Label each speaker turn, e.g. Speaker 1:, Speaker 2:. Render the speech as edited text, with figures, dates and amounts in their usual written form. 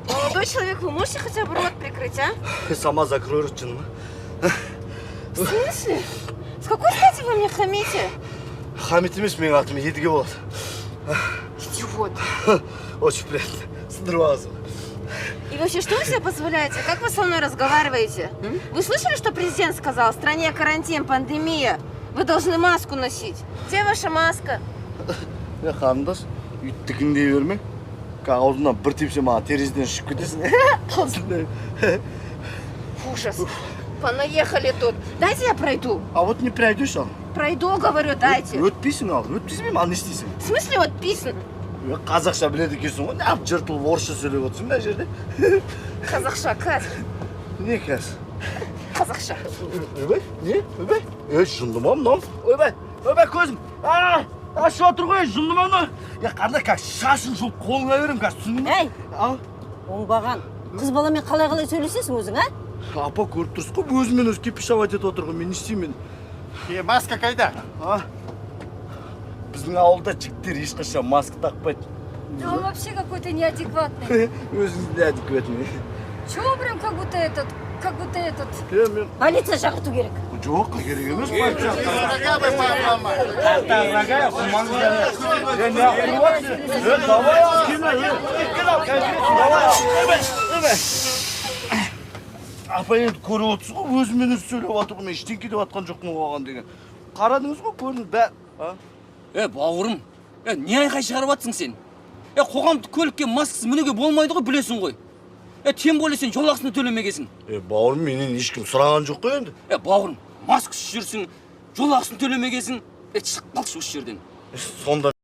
Speaker 1: Молодой человек, вы можете хотя бы рот прикрыть, а?
Speaker 2: Сама закрой рот, Джин.
Speaker 1: В смысле? С какой стати вы мне хамите?
Speaker 2: Хамит емес, менің атым Едіге болады.
Speaker 1: Идиот.
Speaker 2: Очень приятно. Здравствуй.
Speaker 1: И вообще, что вы себе позволяете? Как вы со мной разговариваете? Вы слышали, что президент сказал? В стране карантин, пандемия. Вы должны маску носить. Где ваша маска?
Speaker 2: Қарындас, үттікіндей берме. Аузынан бір тепсе маған терезеден шығып кетесің. Қалсындай.
Speaker 1: Ужас. Понаехали тут. Дайте я пройду.
Speaker 2: А вот не пройдешь, ал.
Speaker 1: Пройду, говорю, дайте.
Speaker 2: Өтпейсің, ал. Өтпейсің, ал не істейсің?
Speaker 1: В смысле отписан?
Speaker 2: Қазақша біледі екенсің ғой. Неғып жыртылып орысша сөйлеп отырсың мына жерде?
Speaker 1: Қазақша, Каз.
Speaker 2: Не қазір?
Speaker 1: Қазақша.
Speaker 2: Ойбай, не? Ойбай? Жынды ма мынау? Ойбай, көзім. Ашы отыр ғой, жынды ма мынау? Қандай, как шашын жұлып қолыңа берем, как түсіндің ме?
Speaker 3: Әй, оңбаған. Қыз баламен қалай сөйлесесің өзің, а?
Speaker 2: Апа, көріп тұрсыз ғой, өзімен өзі кепішават етіп отыр ғой, мен не істеймін?
Speaker 4: Маска қайда?
Speaker 2: Біздің ауылда жігіттер ешқашан маска тақпайды.
Speaker 5: Он вообще какой-то неадекватный.
Speaker 2: Өзіңіз неадекватный.
Speaker 5: Чего прям как будто этот...
Speaker 2: Мен...
Speaker 3: Полиция шақырту керек.
Speaker 2: Жоқ, керек емес.
Speaker 4: Дорога вы, мама.
Speaker 2: Дорогая, я не охуевать. Давай, апа енді көріп отырсыз ғой, өзімен өзі сөйлеп жатыр ғой, мен ештеңке деп жатқан жоқпын оған деген. Қарадыңыз ғой, көрдіңіз бәрі.
Speaker 6: Бауырым, не айқай шығарып жатсың сен? Қоғамдық көлікке маскасыз мінуге болмайды ғой, білесің ғой. Тем более сен жол ақысын төлемегесің.
Speaker 2: Бауырым, менен ешкім сұраған жоқ қой енді.
Speaker 6: Бауырым, маскасыз жүрсің, жол ақысын төлемегесің. Шығып қалшы осы жерден.
Speaker 2: Сонда